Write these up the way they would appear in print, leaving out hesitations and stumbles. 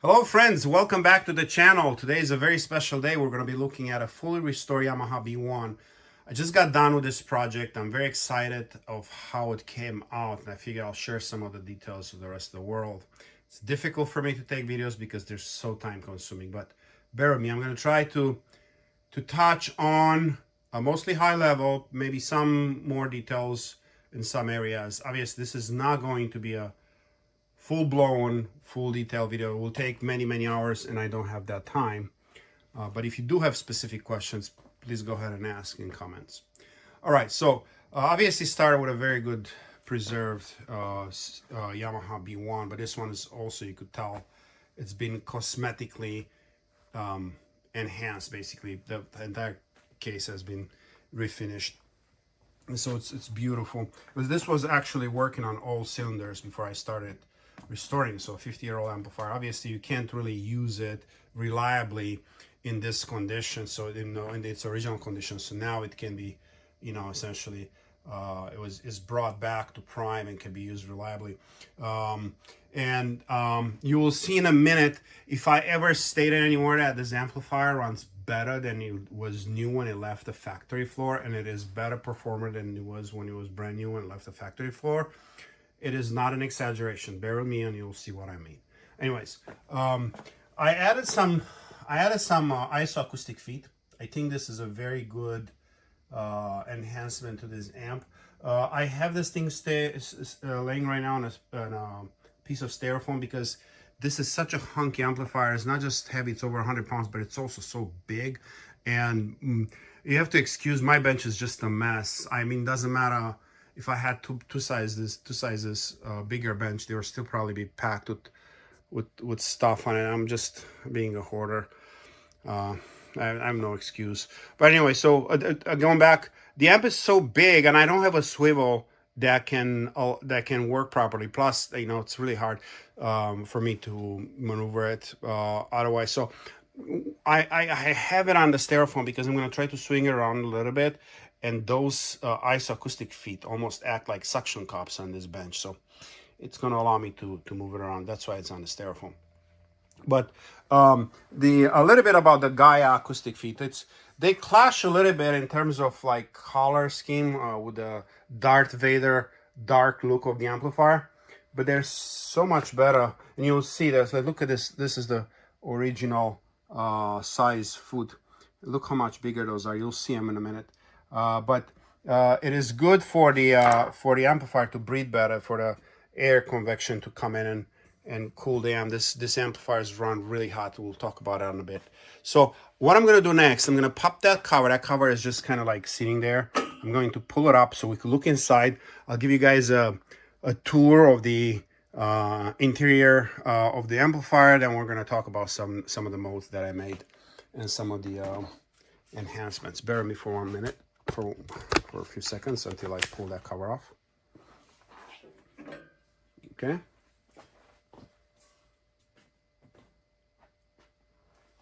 Hello friends, welcome back to the channel. Today is a very special day. We're going to be looking at a fully restored Yamaha B-1. I just got done with this project. I'm very excited of how it came out, and I figure I'll share some of the details with the rest of the world. It's difficult for me to take videos because they're so time consuming, but bear with me. I'm going to try to touch on a mostly high level, maybe some more details in some areas. Obviously, this is not going to be a full-blown, full detail video. It will take many hours, and I don't have that time. But if you do have specific questions, please go ahead and ask in comments. All right, so obviously started with a very good preserved Yamaha B1, but this one is also, you could tell, it's been cosmetically enhanced. Basically, the entire case has been refinished. And so it's beautiful. But this was actually working on all cylinders before I started restoring. So a 50-year-old amplifier, obviously you can't really use it reliably in this condition, so in its original condition. So now it can be, essentially is brought back to prime and can be used reliably. You will see in a minute, if I ever stated anywhere that this amplifier runs better than it was new when it left the factory floor, and it is better performer than it was when it was brand new when it left the factory floor, it is not an exaggeration. Bear with me and you'll see what I mean. Anyways, I added some isoacoustic feet. I think this is a very good enhancement to this amp. I have this thing laying right now on a piece of styrofoam because this is such a hunky amplifier. It's not just heavy, it's over 100 pounds, but it's also so big. And you have to excuse, my bench is just a mess. I mean, doesn't matter if I had two sizes bigger bench, they would still probably be packed with stuff on it. I'm just being a hoarder. I have no excuse. But anyway, so going back, the amp is so big, and I don't have a swivel that can work properly. Plus, it's really hard for me to maneuver it otherwise. So I have it on the styrofoam because I'm going to try to swing it around a little bit, and those isoacoustic feet almost act like suction cups on this bench. So it's going to allow me to move it around. That's why it's on the styrofoam. But a little bit about the Gaia acoustic feet. They clash a little bit in terms of like color scheme with the Darth Vader dark look of the amplifier, but they're so much better. And you'll see this. Like, look at this. This is the original size foot. Look how much bigger those are. You'll see them in a minute. But it is good for the amplifier to breathe better, for the air convection to come in and cool the amp. This amplifier is run really hot. We'll talk about it in a bit. So what I'm going to do next, I'm going to pop that cover. That cover is just kind of like sitting there. I'm going to pull it up so we can look inside. I'll give you guys a tour of the interior of the amplifier. Then we're going to talk about some of the modes that I made and some of the enhancements. Bear with me for 1 minute, for a few seconds until I pull that cover off. Okay.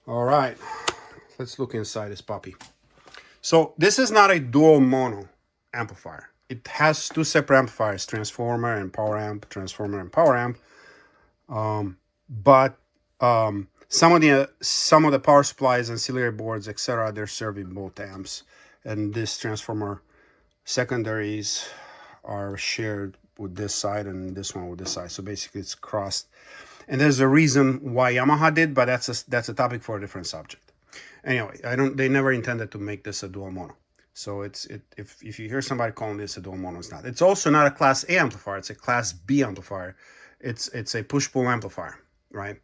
All right, let's look inside this puppy. So this is not a dual mono amplifier. It has two separate amplifiers, transformer and power amp, transformer and power amp. But some of the power supplies, ancillary boards, etc., they're serving both amps. And this transformer secondaries are shared with this side and this one with this side. So basically it's crossed. And there's a reason why Yamaha did, but that's a topic for a different subject. Anyway, they never intended to make this a dual mono. So if you hear somebody calling this a dual mono, it's not. It's also not a Class A amplifier. It's a Class B amplifier. It's a push-pull amplifier, right?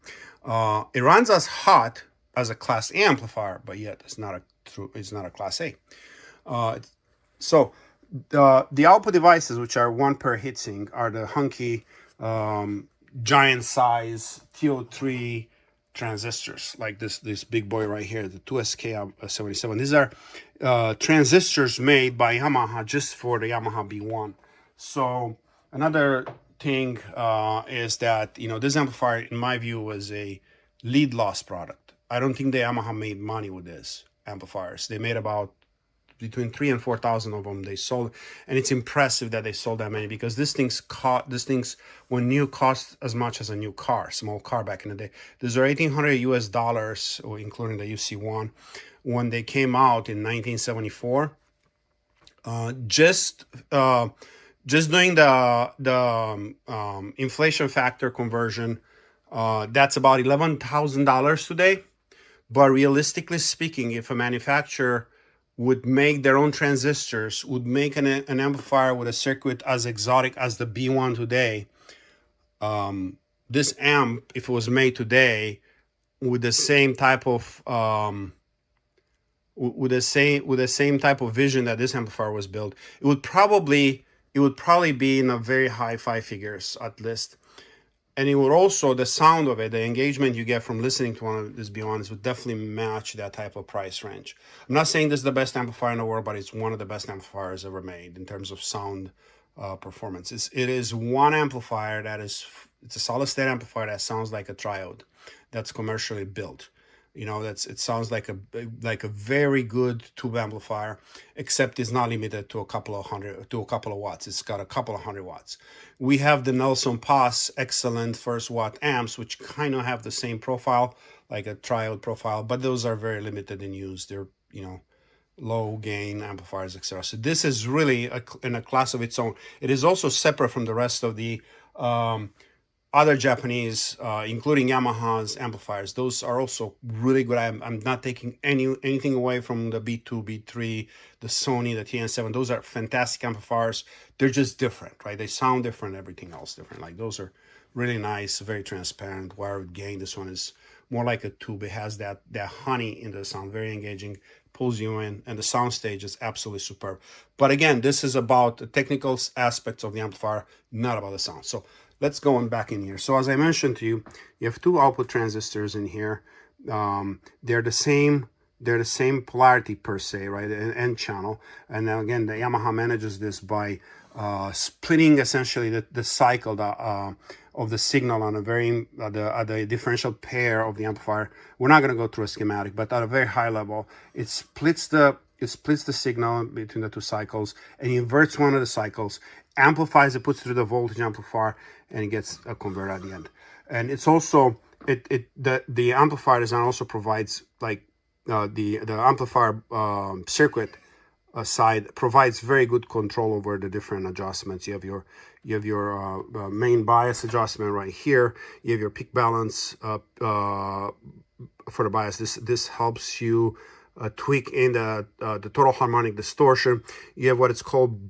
It runs as hot as a Class A amplifier, but yet it's not a Class A. So the output devices, which are one per heatsink, are the hunky giant size TO3 transistors, like this big boy right here, the 2SK77. These are transistors made by Yamaha just for the Yamaha B1. So another thing is that this amplifier, in my view, was a lead loss product. I don't think the Yamaha made money with this amplifiers. They made about between 3,000 and 4,000 of them they sold, and it's impressive that they sold that many, because these things when new cost as much as a new car, small car back in the day. These are $1,800 US, or including the UC1, when they came out in 1974. Just doing the inflation factor conversion, that's about $11,000 today. But realistically speaking, if a manufacturer would make their own transistors, would make an amplifier with a circuit as exotic as the B-1 today, this amp, if it was made today with the same type of type of vision that this amplifier was built, it would probably be in a very high five figures at least. And it would also, the sound of it, the engagement you get from listening to one of these B1s would definitely match that type of price range. I'm not saying this is the best amplifier in the world, but it's one of the best amplifiers ever made in terms of sound performance. It is one amplifier it's a solid state amplifier that sounds like a triode that's commercially built. You know, it sounds like a very good tube amplifier, except it's not limited to a couple of watts. It's got a couple of hundred watts. We have the Nelson Pass excellent first watt amps, which kind of have the same profile, like a triode profile, but those are very limited in use. They're, you know, low gain amplifiers, etc. So this is really in a class of its own. It is also separate from the rest of the other Japanese, including Yamaha's amplifiers. Those are also really good. I'm not taking anything away from the B2, B3, the Sony, the TN7. Those are fantastic amplifiers. They're just different, right? They sound different, everything else different. Like, those are really nice, very transparent, wired gain. This one is more like a tube. It has that honey in the sound, very engaging, pulls you in, and the sound stage is absolutely superb. But again, this is about the technical aspects of the amplifier, not about the sound. So let's go on back in here. So as I mentioned to you, you have two output transistors in here. They're the same polarity per se, right? An N channel. And now again, the Yamaha manages this by splitting essentially the cycle of the signal on a very the differential pair of the amplifier. We're not going to go through a schematic, but at a very high level, it splits the signal between the two cycles and inverts one of the cycles, amplifies it, puts through the voltage amplifier, and it gets a converter at the end. And it's also the amplifier design also provides, like, the amplifier circuit side provides very good control over the different adjustments. You have your main bias adjustment right here. You have your peak balance for the bias. This helps you tweak in the total harmonic distortion. You have what it's called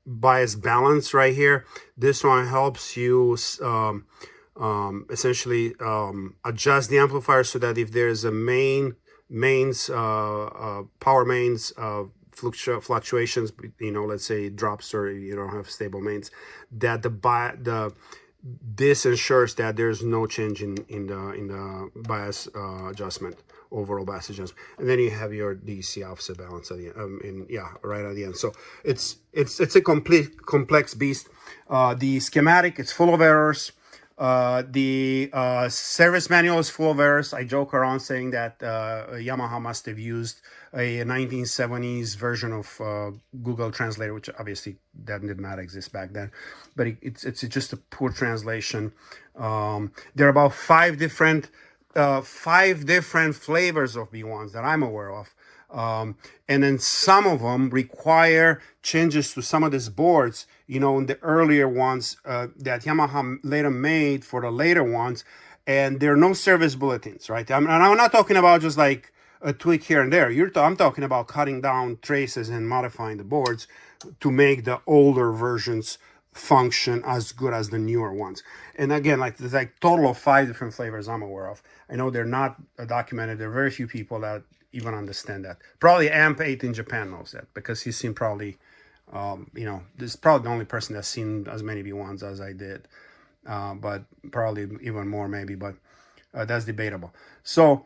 bias balance right here. This one helps you essentially adjust the amplifier so that if there's a power mains fluctuations, you know, let's say it drops or you don't have stable mains, that this ensures that there's no change in the bias adjustment, overall bias adjustment. And then you have your DC offset balance at the end, right at the end. So it's a complex beast. The schematic, it's full of errors. The service manual is full of errors. I joke around saying that Yamaha must have used a 1970s version of Google Translator, which obviously that did not exist back then, but it's just a poor translation. There are about five different flavors of B1s that I'm aware of. And then some of them require changes to some of these boards, you know, in the earlier ones that Yamaha later made for the later ones. And there are no service bulletins, right? And I'm not talking about just like a tweak here and there. I'm talking about cutting down traces and modifying the boards to make the older versions function as good as the newer ones. And again, like, there's like total of 5 different flavors I'm aware of. I know they're not documented. There are very few people that even understand that. Probably Amp8 in Japan knows that, because he's seen probably, you know, this is probably the only person that's seen as many B1s as I did, but probably even more maybe, but that's debatable. So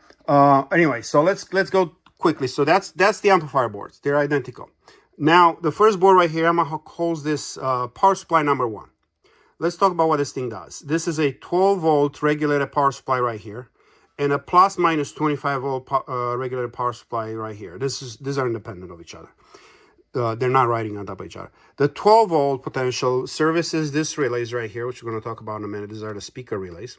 anyway, so let's go quickly. So that's the amplifier boards. They're identical. Now, the first board right here, Yamaha calls this power supply number 1. Let's talk about what this thing does. This is a 12-volt regulated power supply right here. and a plus minus 25 volt regulated power supply right here. These are independent of each other. They're not riding on top of each other. The 12 volt potential services this relays right here, which we're going to talk about in a minute. These are the speaker relays.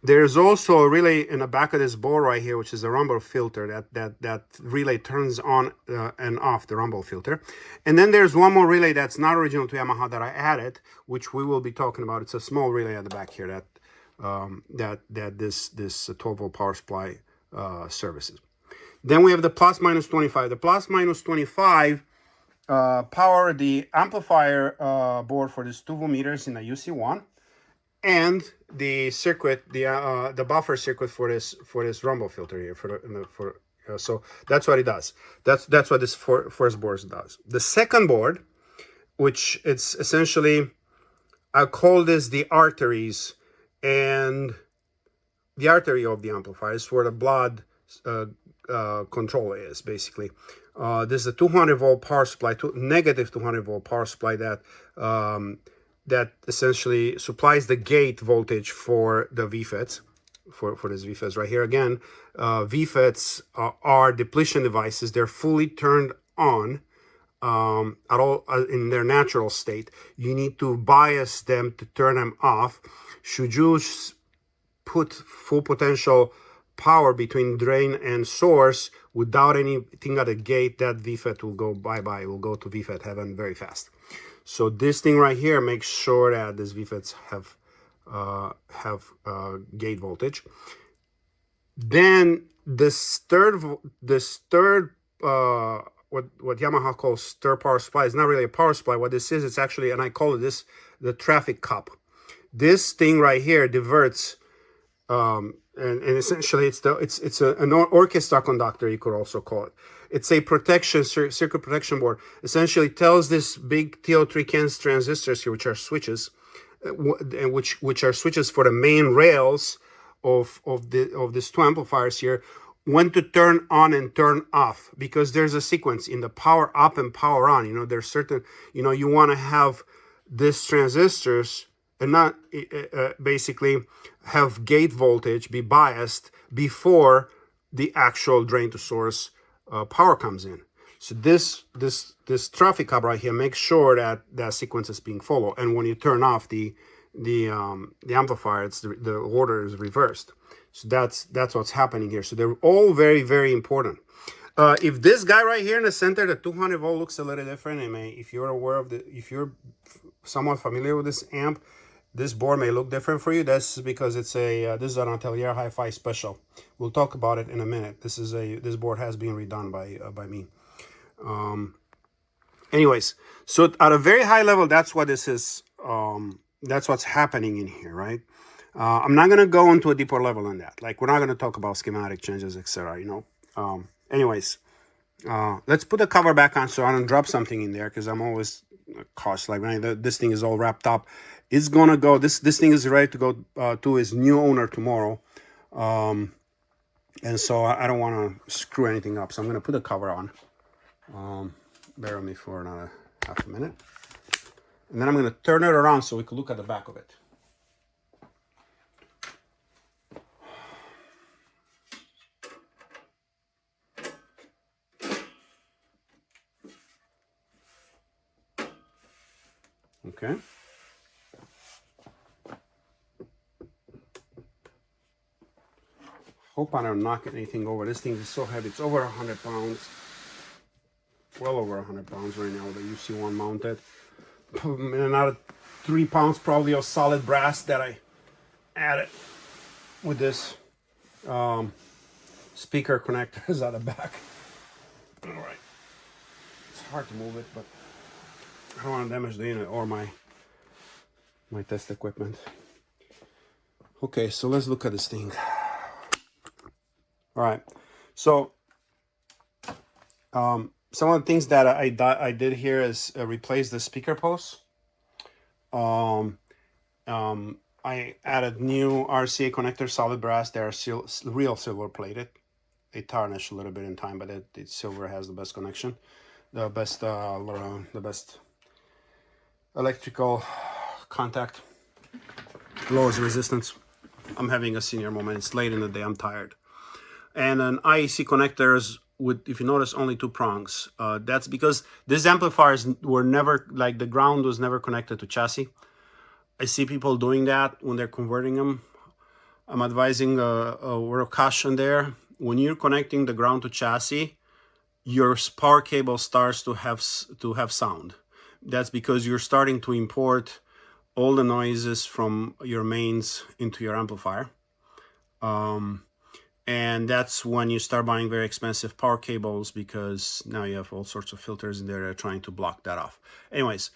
There's also a relay in the back of this board right here, which is a rumble filter. That relay turns on and off the rumble filter. And then there's one more relay that's not original to Yamaha that I added, which we will be talking about. It's a small relay at the back here that this 12 volt power supply services. Then we have the plus minus 25. The plus minus 25 power the amplifier board for this 2 voltmeters in the UC1. And the circuit, the buffer circuit for this rumble filter here so that's what it does. That's what this first board does. The second board, which it's essentially, I call this the arteries, and the artery of the amplifier is where the blood control is basically. This is a 200 volt power supply, negative 200 volt power supply that essentially supplies the gate voltage for the VFETs, for this VFETs right here. Again, VFETs are depletion devices. They're fully turned on at all in their natural state. You need to bias them to turn them off. Should you put full potential power between drain and source without anything at the gate, that VFET will go bye-bye. It will go to VFET heaven very fast. So this thing right here makes sure that these VFETs have gate voltage. Then this third what Yamaha calls third power supply is not really a power supply. What this is, it's actually, and I call it the traffic cup. This thing right here diverts, and essentially it's an orchestra conductor, you could also call it. It's a circuit protection board. Essentially tells this big TO3 cans transistors here, which are switches, which are switches for the main rails of these 2 amplifiers here, when to turn on and turn off, because there's a sequence in the power up and power on. There's certain, you want to have these transistors and not basically have gate voltage be biased before the actual drain to source power comes in. So this traffic hub right here makes sure that that sequence is being followed. And when you turn off the amplifier, the order is reversed. So that's what's happening here. So they're all very, very important. If this guy right here in the center, the 200 volt, looks a little different, if you're aware of if you're somewhat familiar with this amp, this board may look different for you. That's because it's this is an Atelier Hi-Fi special. We'll talk about it in a minute. This board has been redone by me. Anyways, so at a very high level, that's what this is. That's what's happening in here, right? I'm not gonna go into a deeper level on that. Like, we're not gonna talk about schematic changes, etc. Anyways, let's put the cover back on so I don't drop something in there, because I'm always cautious. Like, when this thing is all wrapped up, it's gonna go. This thing is ready to go to its new owner tomorrow, and so I don't want to screw anything up. So I'm gonna put the cover on. Bear with me for another half a minute, and then I'm gonna turn it around so we can look at the back of it. Okay. Hope I don't knock anything over. This thing is so heavy. It's over 100 pounds. Well over 100 pounds right now, the UC1 mounted. And another 3 pounds probably of solid brass that I added with this speaker connectors at the back. All right. It's hard to move it, but I don't want to damage the unit or my test equipment. Okay, so let's look at this thing. All right, so some of the things that I did here is replace the speaker posts. I added new RCA connector, solid brass. They are real silver plated. They tarnish a little bit in time, but silver has the best connection, the best electrical contact, lowers resistance. I'm having a senior moment. It's late in the day. I'm tired. And an IEC connectors with, if you notice, only 2 prongs. That's because these amplifiers were never, like the ground was never connected to chassis. I see people doing that when they're converting them. I'm advising a word of caution there. When you're connecting the ground to chassis, your power cable starts to have sound. That's because you're starting to import all the noises from your mains into your amplifier. And that's when you start buying very expensive power cables, because now you have all sorts of filters in there that are trying to block that off. Anyways,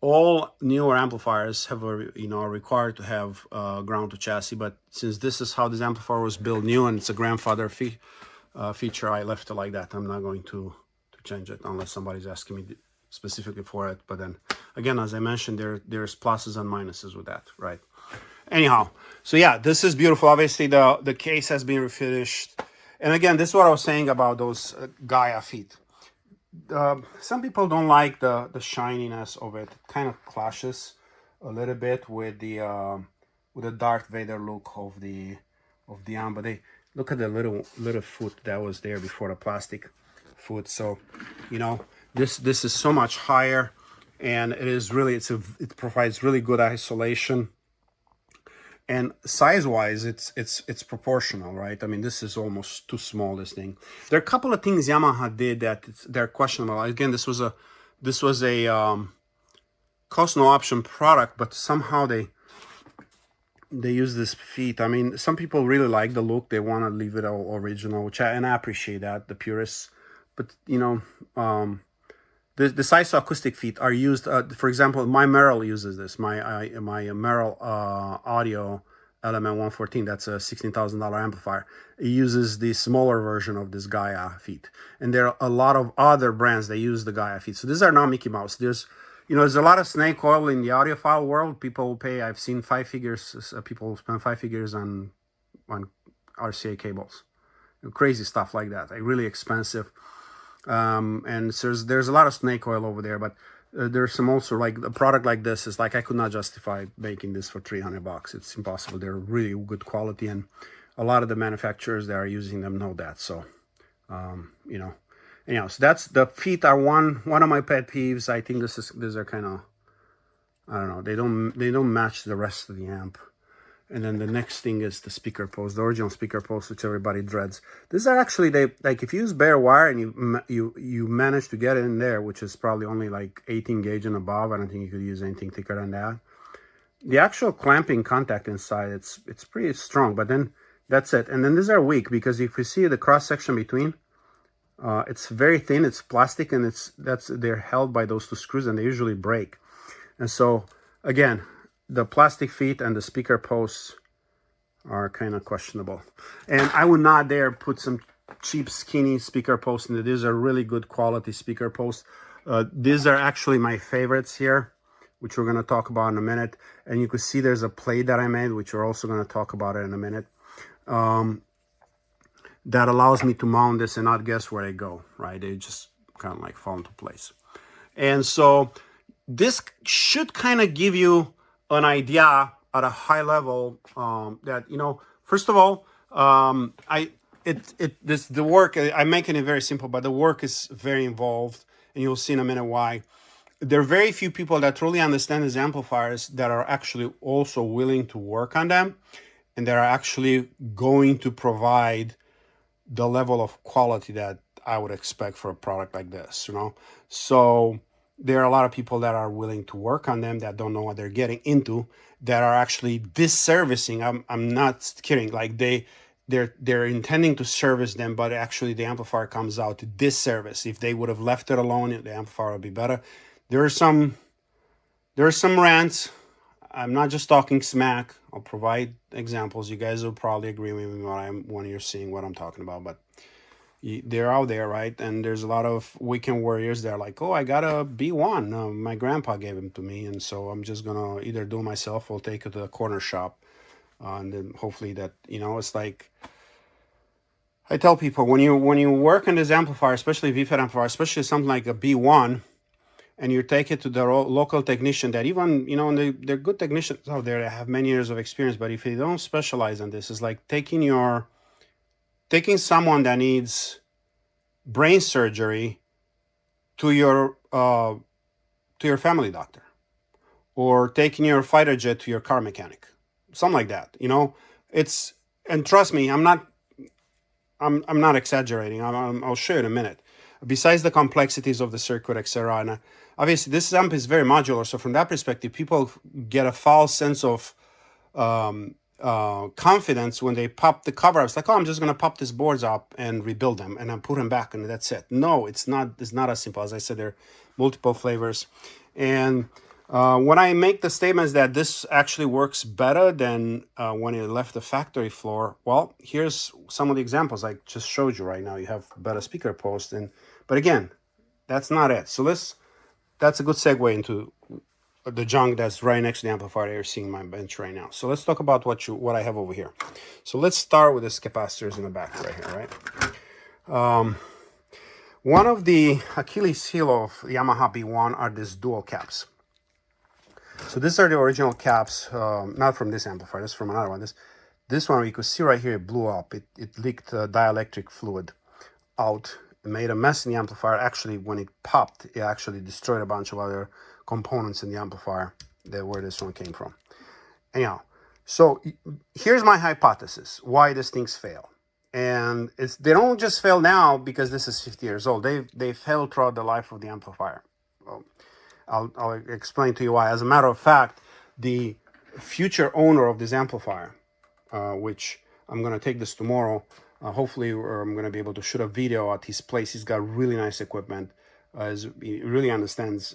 all newer amplifiers have are required to have ground to chassis, but since this is how this amplifier was built new and it's a grandfather feature, I left it like that. I'm not going to change it unless somebody's asking me specifically for it. But then again, as I mentioned, there's pluses and minuses with that, right? Anyhow, so yeah, this is beautiful. Obviously, the case has been refinished. And again, this is what I was saying about those Gaia feet. Some people don't like the shininess of it. It kind of clashes a little bit with the Darth Vader look of the amp. But they look at the little foot that was there before, the plastic foot. So, this is so much higher, and it is really it provides really good isolation. And size-wise, it's proportional, right? I mean, this is almost too small, this thing. There are a couple of things Yamaha did that they're questionable. Again, this was a cost no option product, but somehow they use this feet. I mean, some people really like the look. They want to leave it all original, and I appreciate that, the purists. But the size acoustic feet are used. For example, my Merrill uses this. My Merrill Audio Element 114. That's a $16,000 amplifier. It uses the smaller version of this Gaia feet, and there are a lot of other brands that use the Gaia feet. So these are not Mickey Mouse. There's a lot of snake oil in the audiophile world. People will pay. I've seen 5 figures. People spend 5 figures on RCA cables. Crazy stuff like that. Like really expensive. And so there's a lot of snake oil over there, but there's some also, like a product like this is like, I could not justify making this for $300. It's impossible. They're really good quality, and a lot of the manufacturers that are using them know that. So, anyhow, so that's, the feet are one of my pet peeves. I think these are kind of, I don't know, they don't match the rest of the amp. And then the next thing is the speaker post, the original speaker post, which everybody dreads. These are actually, like if you use bare wire and you manage to get it in there, which is probably only like 18 gauge and above. I don't think you could use anything thicker than that. The actual clamping contact inside, it's pretty strong, but then that's it. And then these are weak, because if you see the cross section between, it's very thin, it's plastic, and they're held by those 2 screws, and they usually break. And so again, the plastic feet and the speaker posts are kind of questionable. And I would not dare put some cheap, skinny speaker posts in there. These are really good quality speaker posts. These are actually my favorites here, which we're going to talk about in a minute. And you can see there's a plate that I made, which we're also going to talk about it in a minute, that allows me to mount this and not guess where they go, right? They just kind of like fall into place. And so this should kind of give you an idea at a high level, that, first of all, the work, I'm making it very simple, but the work is very involved, and you'll see in a minute why. There are very few people that truly understand these amplifiers that are actually also willing to work on them, and that are actually going to provide the level of quality that I would expect for a product like this, So there are a lot of people that are willing to work on them, that don't know what they're getting into, that are actually disservicing. I'm not kidding. Like they're intending to service them, but actually the amplifier comes out to disservice. If they would have left it alone, the amplifier would be better. There are some rants. I'm not just talking smack. I'll provide examples. You guys will probably agree with me when you're seeing what I'm talking about, but they're out there, right? And there's a lot of weekend warriors that are like, oh, I got a B-1. My grandpa gave him to me, and so I'm just gonna either do it myself or take it to the corner shop, and then hopefully that, it's like, I tell people, when you work on this amplifier, especially V-Fet amplifier, especially something like a B-1, and you take it to the local technician that even, you know, and they're good technicians out there that have many years of experience, but if they don't specialize on this, it's like taking someone that needs brain surgery to your family doctor, or taking your fighter jet to your car mechanic, something like that. You know, it's, and trust me, I'm not exaggerating. I'll show you in a minute. Besides the complexities of the circuit, etc., and obviously this amp is very modular, so from that perspective, people get a false sense of confidence when they pop the cover up. It's like, oh, I'm just going to pop these boards up and rebuild them and then put them back and that's it. No, it's not as simple. As I said, there are multiple flavors. And when I make the statements that this actually works better than when it left the factory floor, well, here's some of the examples I just showed you right now. You have better speaker post, but again, that's not it. So that's a good segue into the junk that's right next to the amplifier that you're seeing my bench right now. So let's talk about what I have over here. So let's start with this capacitors in the back right here, right? One of the Achilles heel of Yamaha B-1 are these dual caps. So these are the original caps, not from this amplifier, this is from another one. This one, you could see right here, it blew up. It leaked dielectric fluid out. It made a mess in the amplifier. Actually, when it popped, it actually destroyed a bunch of other components in the amplifier where this one came from. Anyhow, so here's my hypothesis why these things fail. And they don't just fail now because this is 50 years old. They failed throughout the life of the amplifier. Well, I'll explain to you why. As a matter of fact, the future owner of this amplifier, which I'm going to take this tomorrow, hopefully I'm going to be able to shoot a video at his place. He's got really nice equipment. He really understands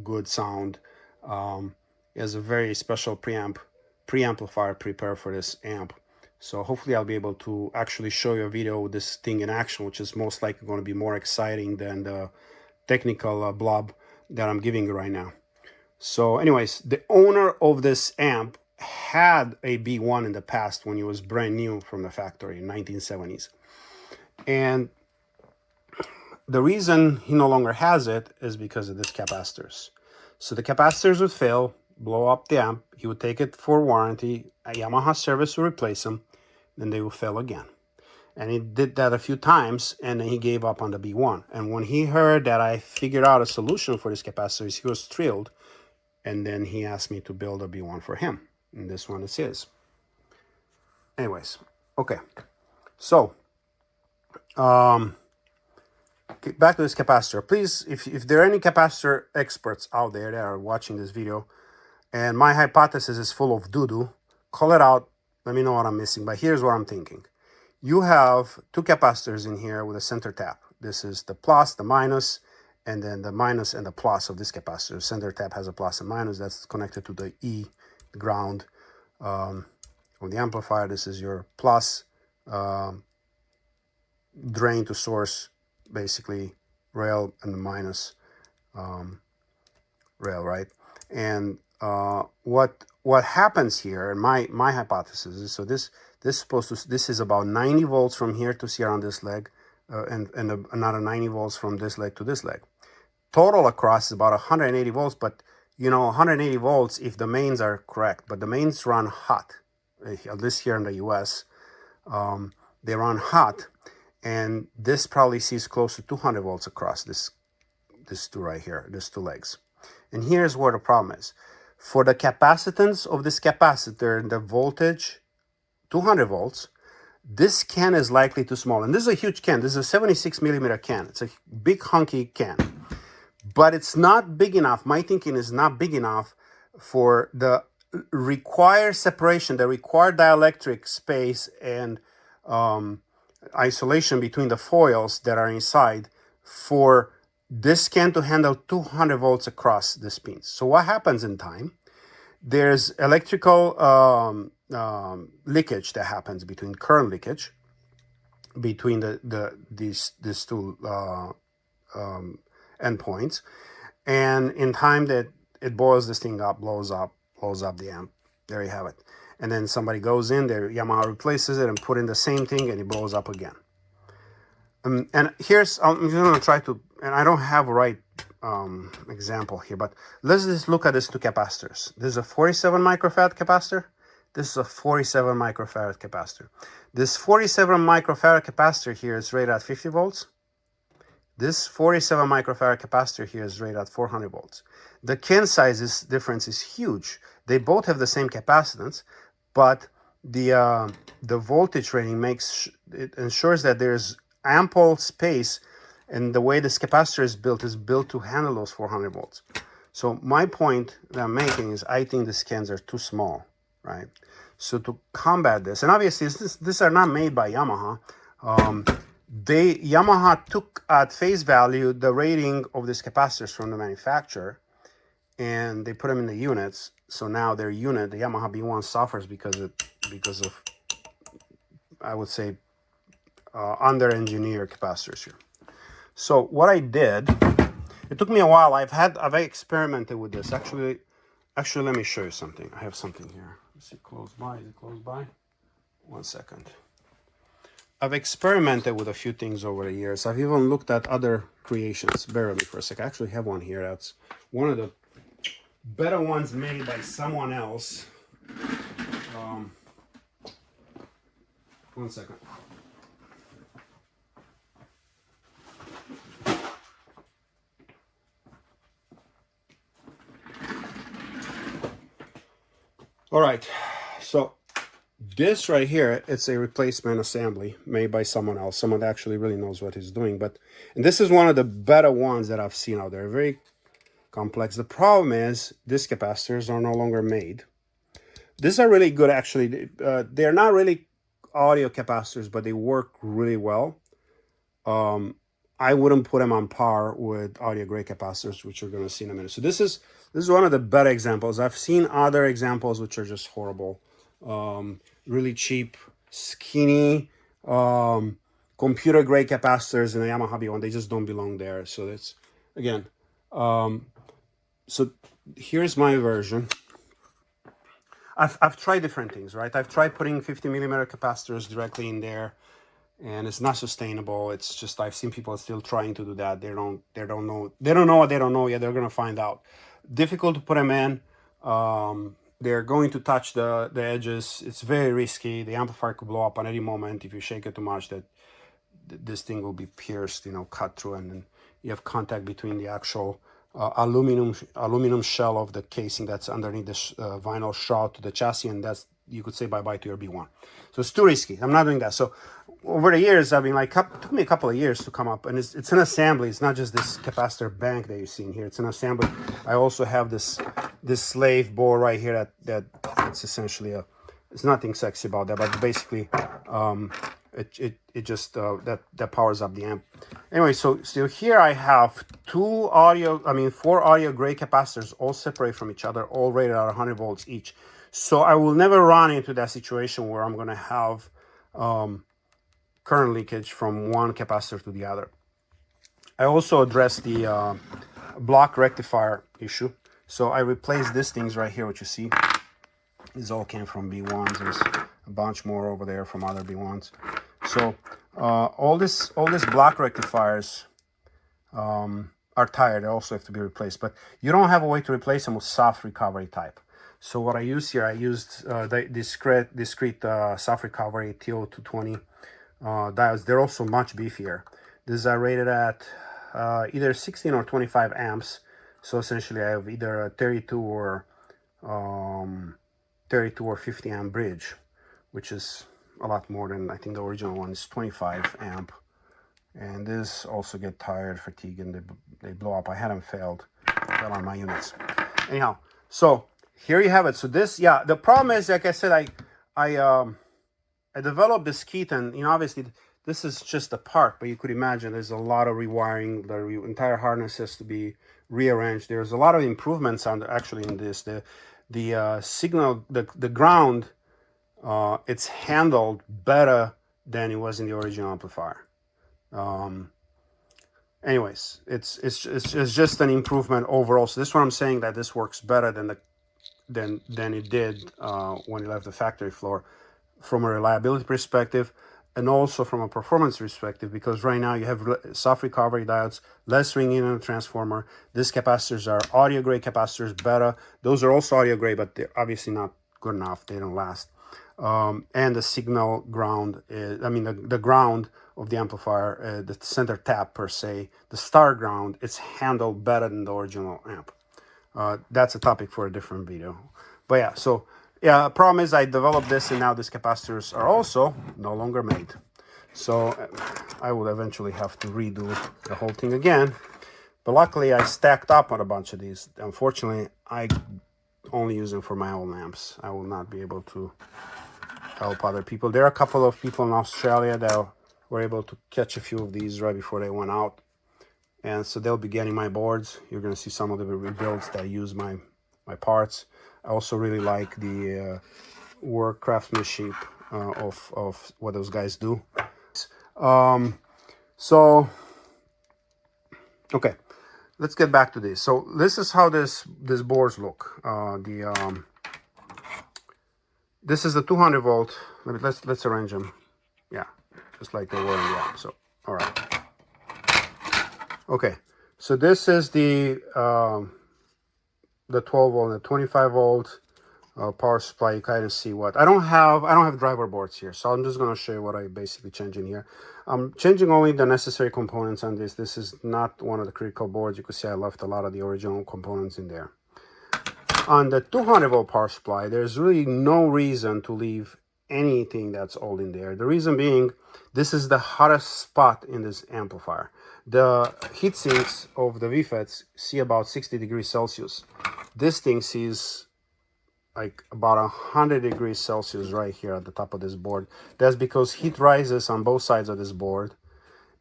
good sound. He has a very special preamplifier prepared for this amp. So hopefully I'll be able to actually show you a video with this thing in action, which is most likely going to be more exciting than the technical blob that I'm giving you right now. So anyways, the owner of this amp had a B1 in the past when it was brand new from the factory in 1970s. And the reason he no longer has it is because of these capacitors. So the capacitors would fail, blow up the amp. He would take it for warranty. A Yamaha service would replace them. Then they would fail again. And he did that a few times, and then he gave up on the B1. And when he heard that I figured out a solution for these capacitors, he was thrilled. And then he asked me to build a B1 for him. And this one is his. Anyways, okay. So, back to this capacitor. Please, if there are any capacitor experts out there that are watching this video, and my hypothesis is full of doo-doo, call it out. Let me know what I'm missing. But here's what I'm thinking. You have two capacitors in here with a center tap. This is the plus, the minus, and then the minus and the plus of this capacitor. The center tap has a plus and minus. That's connected to the E, the ground of the amplifier. This is your plus, drain to source, basically rail, and the minus rail, right? And what happens here, and my hypothesis is, so this is about 90 volts from here to here on this leg, and another 90 volts from this leg to this leg. Total across is about 180 volts, but you know, 180 volts if the mains are correct, but the mains run hot, at least here in the US, they run hot, and this probably sees close to 200 volts across this two right here, these two legs. And here's where the problem is. For the capacitance of this capacitor, the voltage, 200 volts, this can is likely too small. And this is a huge can. This is a 76 millimeter can. It's a big hunky can. But it's not big enough. My thinking is not big enough for the required separation, the required dielectric space and isolation between the foils that are inside for this can to handle 200 volts across this pins. So what happens in time? There's electrical leakage that happens between current leakage between these two endpoints, and in time that it boils this thing up, blows up the amp. There you have it. And then somebody goes in there, Yamaha replaces it and put in the same thing, and it blows up again. And here's, I'm just going to try to, and I don't have a right example here, but let's just look at these two capacitors. This is a 47 microfarad capacitor. This is a 47 microfarad capacitor. This 47 microfarad capacitor here is rated at 50 volts. This 47 microfarad capacitor here is rated at 400 volts. The can size difference is huge. They both have the same capacitance, but the voltage rating it ensures that there's ample space, and the way this capacitor is built to handle those 400 volts. So my point that I'm making is I think the cans are too small, right? So to combat this, and obviously these are not made by Yamaha. Yamaha took at face value the rating of these capacitors from the manufacturer, and they put them in the units. So now their unit, the Yamaha B-1, suffers because of I would say under-engineered capacitors here. So what I did, it took me a while. I've experimented with this. Actually, let me show you something. I have something here. Let's see, close by. Is it close by? 1 second. I've experimented with a few things over the years. I've even looked at other creations. Bear with me for a second. I actually have one here. That's one of the better ones made by someone else. 1 second. All right, so this right here, it's a replacement assembly made by someone else, someone that actually really knows what he's doing. And this is one of the better ones that I've seen out there. Very complex. The problem is these capacitors are no longer made. These are really good, actually. They're not really audio capacitors, but they work really well. I wouldn't put them on par with audio grade capacitors, which you're going to see in a minute. So this is one of the better examples. I've seen other examples which are just horrible, really cheap, skinny, computer grade capacitors in the Yamaha B-1. They just don't belong there. So that's, again, so here's my version. I've tried different things, right? I've tried putting 50 millimeter capacitors directly in there, and it's not sustainable. It's just, I've seen people still trying to do that. They don't know what they don't know yet. They're gonna find out. Difficult to put them in. They're going to touch the edges. It's very risky. The amplifier could blow up at any moment if you shake it too much. That this thing will be pierced, cut through, and then you have contact between the actual aluminum shell of the casing that's underneath the vinyl shroud to the chassis, and that's, you could say bye-bye to your B1. So it's too risky. I'm not doing that. So over the years, I mean, it took me a couple of years to come up, and it's an assembly. It's not just this capacitor bank that you see in here. It's an assembly. I also have this slave board right here that it's essentially it's nothing sexy about that, but basically it just that powers up the amp. Anyway, so here I have 4 audio grade capacitors, all separate from each other, all rated at 100 volts each. So I will never run into that situation where I'm going to have current leakage from one capacitor to the other. I also addressed the block rectifier issue. So I replaced these things right here, what you see. These all came from B1s. There's a bunch more over there from other B1s. So all this block rectifiers are tired. They also have to be replaced, but you don't have a way to replace them with soft recovery type. So what I used here, I used the discrete soft recovery TO220 diodes. They're also much beefier. These are rated at either 16 or 25 amps. So essentially, I have either a 32 or 50 amp bridge, which is a lot more than, I think the original one is 25 amp. And this also get tired, fatigue, and they blow up. I had them failed on my units. Anyhow, so here you have it. So this, yeah, the problem is, like I said, I developed this kit, and obviously this is just a part, but you could imagine there's a lot of rewiring. The entire harness has to be rearranged. There's a lot of improvements actually in this. The signal, the ground, it's handled better than it was in the original amplifier. Anyways, it's just an improvement overall. So this is what I'm saying, that this works better than it did when it left the factory floor. From a reliability perspective, and also from a performance perspective, because right now you have soft recovery diodes, less ringing in a transformer. These capacitors are audio grade capacitors, better. Those are also audio grade, but they're obviously not good enough. They don't last. And the signal ground is, I mean, the ground of the amplifier, the center tap per se, the star ground, it's handled better than the original amp. That's a topic for a different video. But yeah, so yeah, problem is I developed this and now these capacitors are also no longer made. So I will eventually have to redo the whole thing again. But luckily I stacked up on a bunch of these. Unfortunately, I only use them for my own amps. I will not be able to help other people. There are a couple of people in Australia that were able to catch a few of these right before they went out. And so they'll be getting my boards. You're going to see some of the rebuilds that use my parts. I also really like the work craftsmanship of what those guys do. So, okay, let's get back to this. So this is how this boards look. This is the 200 volt. Let's arrange them. Yeah, just like they were in the app. So, all right. Okay, so this is the 12 volt and the 25 volt power supply. You kind of see what I don't have driver boards here, so I'm just going to show you what I basically changing here. I'm changing only the necessary components on this. This is not one of the critical boards. You can see I left a lot of the original components in there. On the 200 volt power supply, there's really no reason to leave anything that's old in there. The reason being, this is the hottest spot in this amplifier. The heat sinks of the V-Fets see about 60 degrees Celsius. This thing sees like about 100 degrees Celsius right here at the top of this board. That's because heat rises on both sides of this board.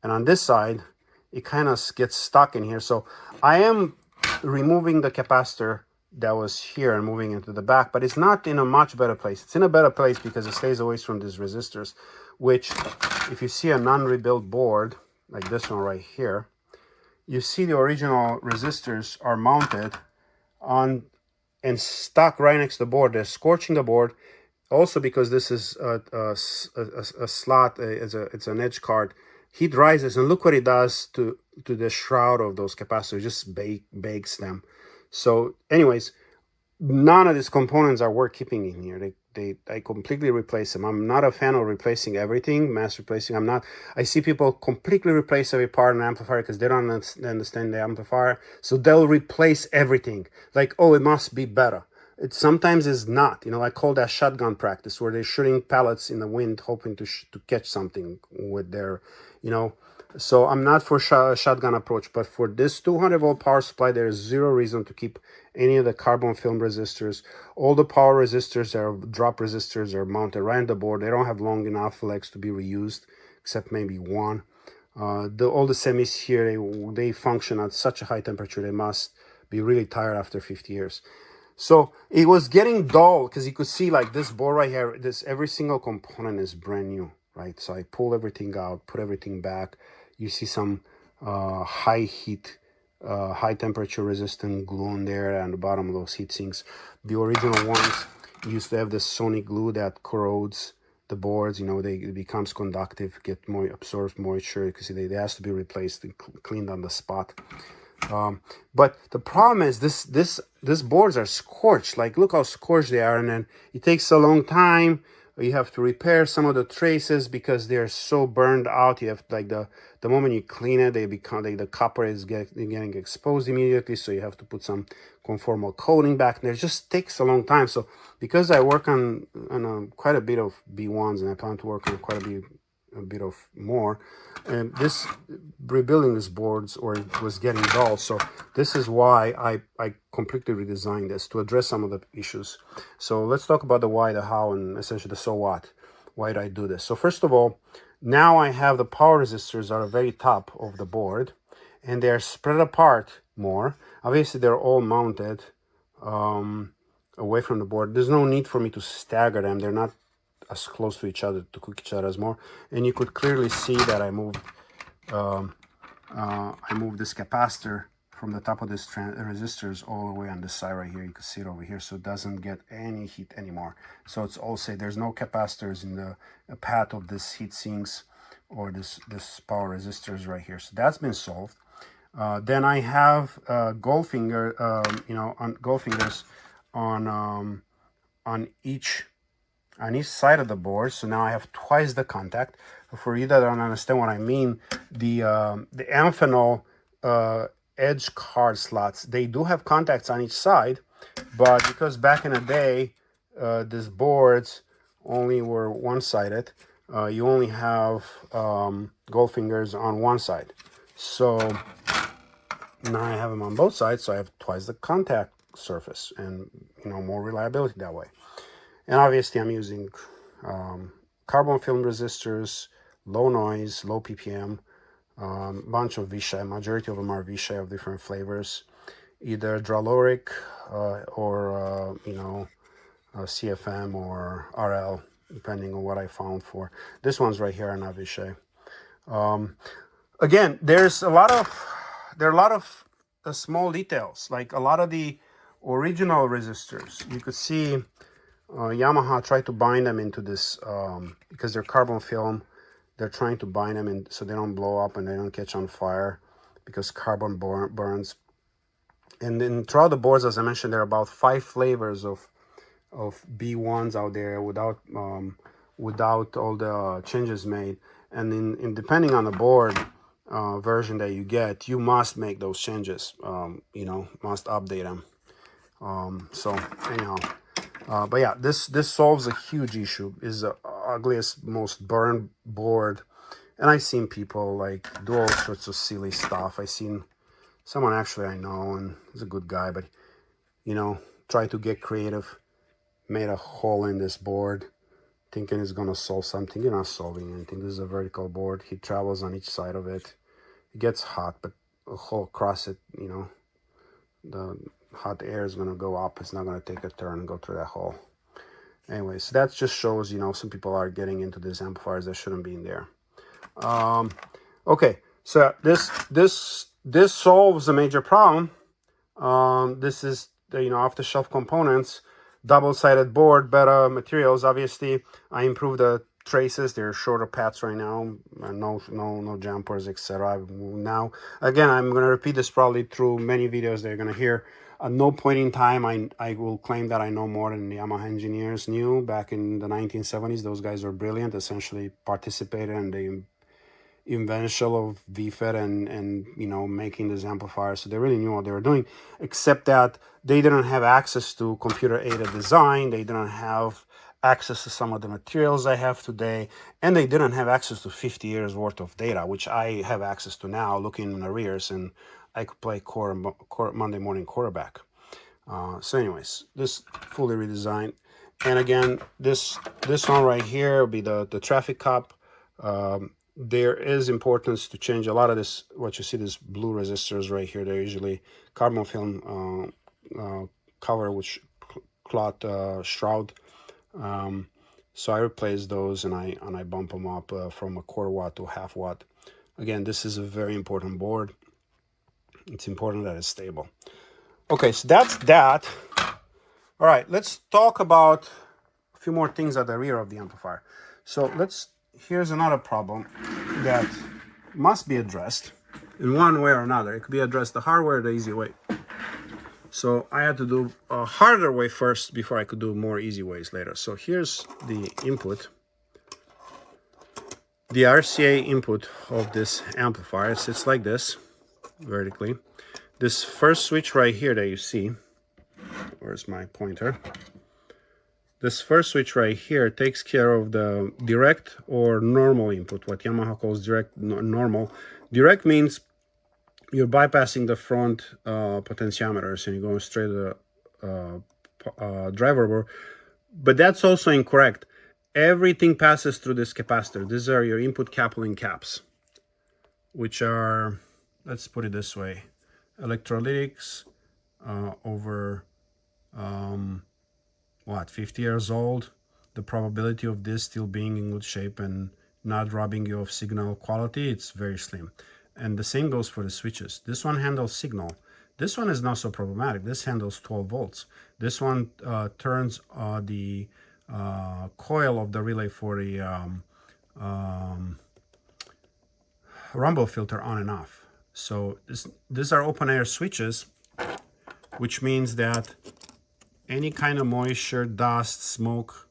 And on this side, it kind of gets stuck in here. So I am removing the capacitor that was here and moving into the back, but it's not in a much better place. It's in a better place because it stays away from these resistors, which if you see a non-rebuilt board, like this one right here, you see the original resistors are mounted on and stuck right next to the board. They're scorching the board. Also because this is a slot, it's an edge card. Heat rises, and look what it does to the shroud of those capacitors. It just bakes them. So anyways, none of these components are worth keeping in here. I completely replace them. I'm not a fan of replacing everything, mass replacing. I see people completely replace every part in an amplifier because they don't understand the amplifier. So they'll replace everything. Like, oh, it must be better. It sometimes is not. You know, I call that shotgun practice, where they're shooting pellets in the wind, hoping to catch something with their, you know. So I'm not for shotgun approach, but for this 200 volt power supply, there is zero reason to keep any of the carbon film resistors. All the power resistors drop resistors are mounted right on the board. They don't have long enough legs to be reused, except maybe one. All the semis here, they function at such a high temperature, they must be really tired after 50 years. So it was getting dull because you could see like this board right here, every single component is brand new, right? So I pull everything out, put everything back. You see some high heat, high temperature resistant glue on there on the bottom of those heat sinks. The original ones used to have this sonic glue that corrodes the boards. You know, it becomes conductive, absorbs moisture. You can see they has to be replaced and cleaned on the spot. But the problem is these boards are scorched. Like, look how scorched they are, and then it takes a long time. You have to repair some of the traces because they're so burned out. You have like the moment you clean it, the copper is getting exposed immediately. So you have to put some conformal coating back there. It just takes a long time. So because I work on quite a bit of B1s, and I plan to work on quite a bit of more, and this rebuilding these boards, or it was getting dull. So this is why I completely redesigned this to address some of the issues. So let's talk about the why, the how, and essentially the so what. Why did I do this? So first of all, now I have the power resistors at the very top of the board, and they're spread apart more. Obviously they're all mounted away from the board. There's no need for me to stagger them. They're not as close to each other to cook each other as more. And you could clearly see that I moved this capacitor from the top of this resistors all the way on this side right here. You can see it over here, so it doesn't get any heat anymore. So it's all safe. There's no capacitors in the path of this heat sinks or this power resistors right here. So that's been solved. Then I have gold fingers on each side of the board. So now I have twice the contact. For you that don't understand what I mean, the Amphenol edge card slots, they do have contacts on each side, but because back in the day these boards only were one-sided, you only have gold fingers on one side. So now I have them on both sides, so I have twice the contact surface, and more reliability that way. And obviously I'm using carbon film resistors, low noise, low ppm, bunch of V-Shy. Majority of them are V-Shy of different flavors, either Draloric or CFM or RL, depending on what I found for. This one's right here are not V-Shy. Again, there are a lot of small details, like a lot of the original resistors. You could see Yamaha tried to bind them into this because they're carbon film. They're trying to bind them in so they don't blow up and they don't catch on fire because carbon burns. And then throughout the boards, as I mentioned, there are about 5 flavors of B1s out there without all the changes made. And in depending on the board version that you get, you must make those changes. Must update them. So anyhow, but yeah, this solves a huge issue. Is the ugliest, most burned board, and I've seen people like do all sorts of silly stuff. I seen someone actually I know, and he's a good guy, but try to get creative, made a hole in this board, thinking it's gonna solve something. You're not solving anything. This is a vertical board. He travels on each side of it. It gets hot, but a hole across it, the hot air is going to go up. It's not going to take a turn and go through that hole. Anyway, so that just shows, some people are getting into these amplifiers that shouldn't be in there. Okay, so this solves a major problem. This is the off-the-shelf components, double-sided board, better materials. Obviously, I improved the traces. They're shorter paths right now, no jumpers, etc. Now, again, I'm going to repeat this probably through many videos that you're going to hear. At no point in time I will claim that I know more than the Yamaha engineers knew back in the 1970s. Those guys were brilliant, essentially participated in the invention of V-Fet and making this amplifier. So they really knew what they were doing, except that they didn't have access to computer-aided design. They didn't have access to some of the materials I have today, and they didn't have access to 50 years worth of data, which I have access to now, looking in arrears, and I could play Monday morning quarterback. So anyways, this fully redesigned. And again, this one right here will be the traffic cop. There is importance to change a lot of this. What you see, these blue resistors right here, they're usually carbon film cover, which cloth shroud. So I replace those and I bump them up from a quarter watt to half watt. Again, this is a very important board. It's important that it's stable. Okay, so that's that. All right, let's talk about a few more things at the rear of the amplifier. So here's another problem that must be addressed in one way or another. It could be addressed the hard way or the easy way. So I had to do a harder way first before I could do more easy ways later. So here's the input. The RCA input of this amplifier sits like this, vertically. This first switch right here that you see, where's my pointer? This first switch right here takes care of the direct or normal input, what Yamaha calls direct normal. Direct means you're bypassing the front potentiometers and you're going straight to the driver board. But that's also incorrect. Everything passes through this capacitor. These are your input coupling caps, which are, let's put it this way, electrolytics over 50 years old. The probability of this still being in good shape and not robbing you of signal quality, it's very slim. And the same goes for the switches. This one handles signal. This one is not so problematic. This handles 12 volts. This one turns the coil of the relay for the rumble filter on and off. So these are open air switches, which means that any kind of moisture, dust, smoke,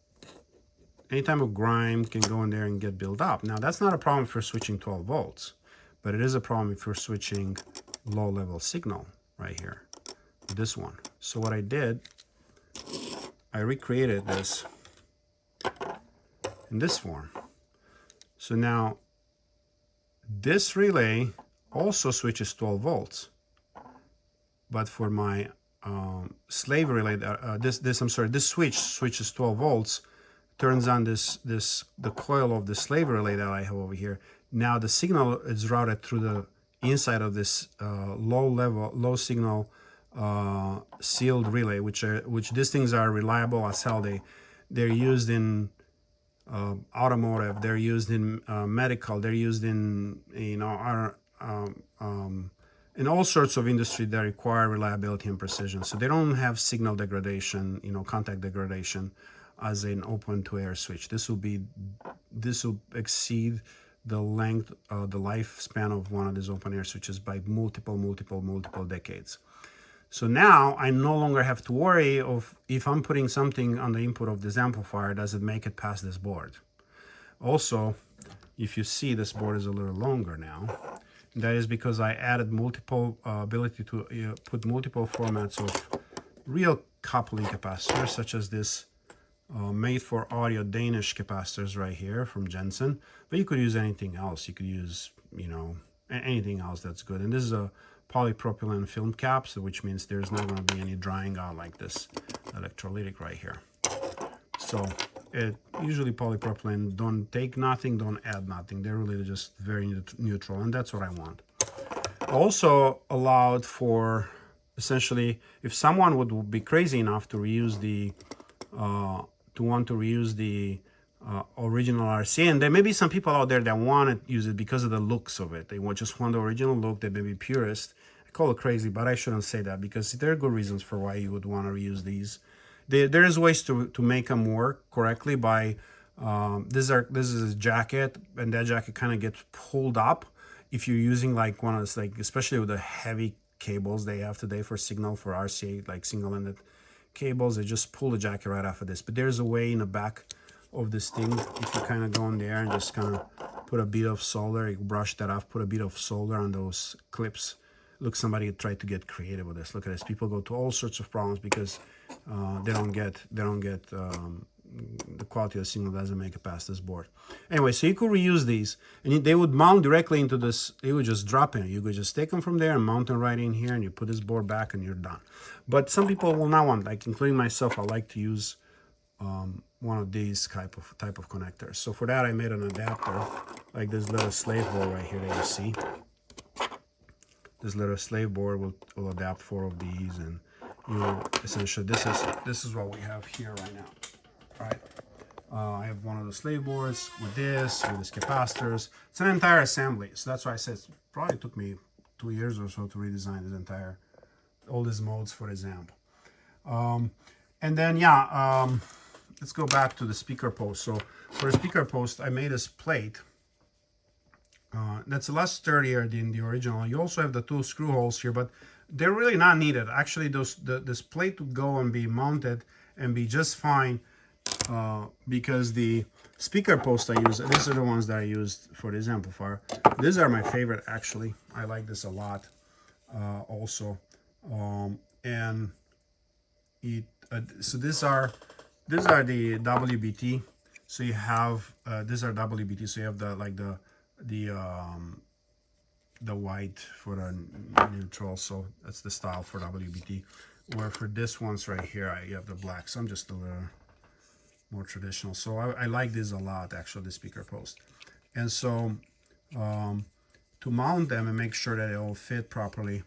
any type of grime can go in there and get built up. Now that's not a problem if you're switching 12 volts, but it is a problem if you're switching low level signal right here, this one. So what I did, I recreated this in this form. So now this relay also switches 12 volts, but for my slave relay, this switch switches 12 volts, turns on the coil of the slave relay that I have over here. Now the signal is routed through the inside of this low signal sealed relay, which these things are reliable as hell. They're used in automotive, they're used in medical, they're used in in all sorts of industry that require reliability and precision. So they don't have signal degradation, contact degradation as an open to air switch. This will exceed the length, the lifespan of one of these open air switches by multiple decades. So now I no longer have to worry of if I'm putting something on the input of this amplifier, does it make it past this board? Also, if you see, this board is a little longer now. That is because I added multiple ability to put multiple formats of real coupling capacitors, such as this made for audio Danish capacitors right here from Jensen. But you could use anything else. You could use, anything else that's good. And this is a polypropylene film cap, so which means there's not going to be any drying out like this electrolytic right here. So usually polypropylene don't take nothing, don't add nothing. They're really just very neutral, and that's what I want. Also allowed for, essentially, if someone would be crazy enough to reuse the original RCA, and there may be some people out there that want to use it because of the looks of it. They just want the original look. They may be purist. I call it crazy, but I shouldn't say that, because there are good reasons for why you would want to reuse these. There is ways to make them work correctly by this is a jacket, and that jacket kind of gets pulled up if you're using like one of those, like especially with the heavy cables they have today for signal for RCA, like single-ended cables. They just pull the jacket right off of this. But there's a way in the back of this thing, if you kind of go in there and just kind of put a bit of solder, you brush that off, put a bit of solder on those clips. Look, somebody tried to get creative with this. Look at this. People go to all sorts of problems because they don't get the quality of the signal doesn't make it past this board. Anyway, so you could reuse these, and they would mount directly into this. It would just drop in. You could just take them from there and mount them right in here, and you put this board back, and you're done. But some people will not want, like including myself, I like to use one of these type of connectors. So for that, I made an adapter, like this little slave board right here that you see. This little slave board will adapt 4 of these, and essentially this is what we have here right now. Right, I have one of the slave boards with this capacitors. It's an entire assembly, so that's why I said it probably took me 2 years or so to redesign this all these modes for this amp. And then let's go back to the speaker post. So for the speaker post, I made this plate. That's a lot sturdier than the original. You also have the 2 screw holes here, but they're really not needed. Actually, this plate would go and be mounted and be just fine, because the speaker post I use, these are the ones that I used for this amplifier. These are my favorite, actually. I like this a lot also. And so these are the WBT. So you have these are WBT. So you have the white for the neutral, so that's the style for WBT. Where for this ones right here, you have the black. So I'm just a little more traditional. So I like this a lot, actually, the speaker post. And so to mount them and make sure that they all fit properly,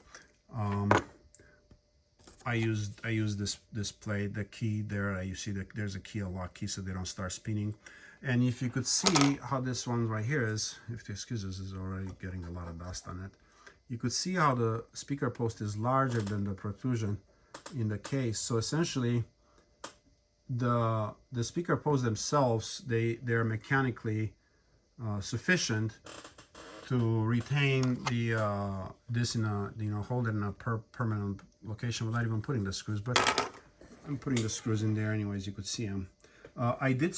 I use this plate, the key there. You see that there's a key, a lock key, so they don't start spinning. And if you could see how this one right here is, if the excuses is already getting a lot of dust on it, you could see how the speaker post is larger than the protrusion in the case. So essentially, the speaker posts themselves, they're mechanically sufficient to retain the this in a, you know, hold it in a permanent location without even putting the screws. But I'm putting the screws in there anyways. You could see them. I did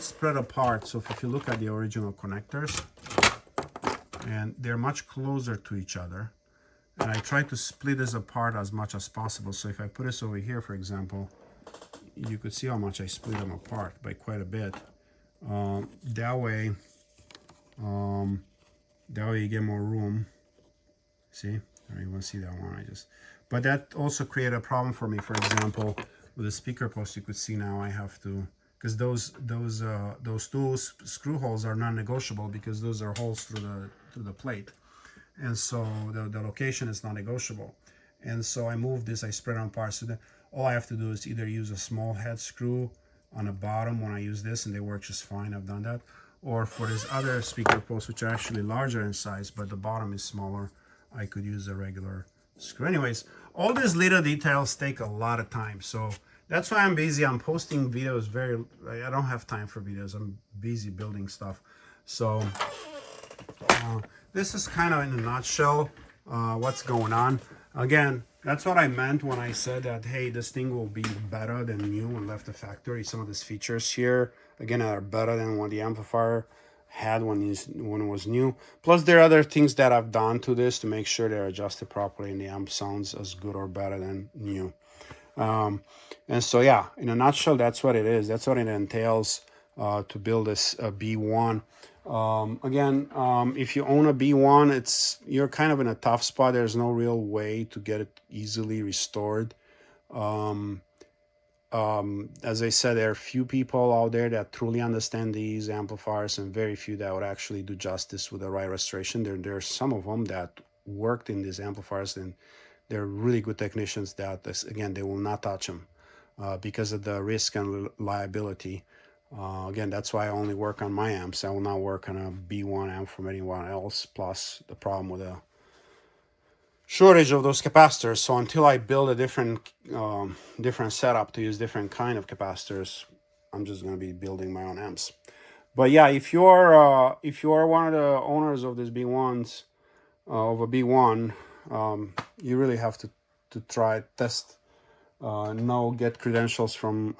spread apart. So if you look at the original connectors, and they're much closer to each other, and I tried to split this apart as much as possible. So if I put this over here, for example, you could see how much I split them apart by quite a bit. That way you get more room. See, I don't even see that one. But that also created a problem for me. For example, with the speaker post, you could see now I have to, because those two screw holes are non-negotiable, because those are holes through the plate, and so the location is non-negotiable. And so I moved this, I spread on apart. So all I have to do is either use a small head screw on the bottom when I use this, and they work just fine. I've done that. Or for this other speaker post, which are actually larger in size, but the bottom is smaller, I could use a regular screw. Anyways, all these little details take a lot of time. So that's why I'm busy. I'm posting videos I don't have time for videos. I'm busy building stuff. So this is kind of in a nutshell what's going on. Again, that's what I meant when I said that, hey, this thing will be better than new when left the factory. Some of these features here, again, are better than what the amplifier had when it was new. Plus, there are other things that I've done to this to make sure they're adjusted properly and the amp sounds as good or better than new. And so, yeah, in a nutshell, that's what it is. That's what it entails to build this B-1. Again, if you own a B-1, you're kind of in a tough spot. There's no real way to get it easily restored. As I said, there are few people out there that truly understand these amplifiers, and very few that would actually do justice with the right restoration. There are some of them that worked in these amplifiers, and they're really good technicians that, again, they will not touch them because of the risk and liability. Again, that's why I only work on my amps. I will not work on a B1 amp from anyone else, plus the problem with the shortage of those capacitors. So until I build a different setup to use different kind of capacitors, I'm just going to be building my own amps. But yeah, if you are one of the owners of these B1s, of a B1, you really have to try test. Get credentials from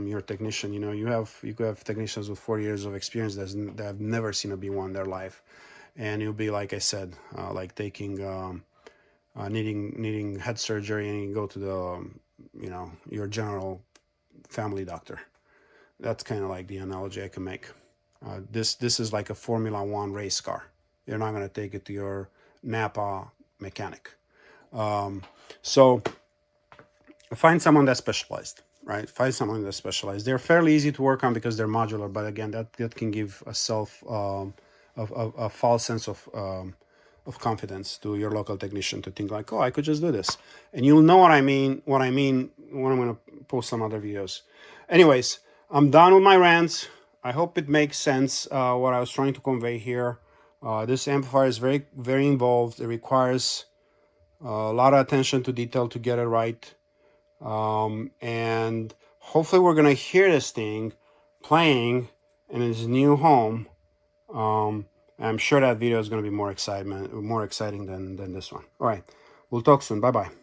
your technician. You know, you could have technicians with 4 years of experience that have never seen a B1 in their life, and it'll be, like I said, like taking needing head surgery, and you go to the your general family doctor. That's kind of like the analogy I can make. This is like a Formula One race car. You're not going to take it to your Napa mechanic. So find someone that's specialized, right? Find someone that's specialized. They're fairly easy to work on because they're modular, but again, that can give a false sense of confidence to your local technician to think like, oh, I could just do this. And you'll know what I mean when I'm going to post some other videos. Anyways, I'm done with my rants. I hope it makes sense what I was trying to convey here. This amplifier is very, very involved. It requires a lot of attention to detail to get it right. And hopefully we're going to hear this thing playing in his new home. I'm sure that video is going to be more exciting than this one. All right, we'll talk soon. Bye-bye.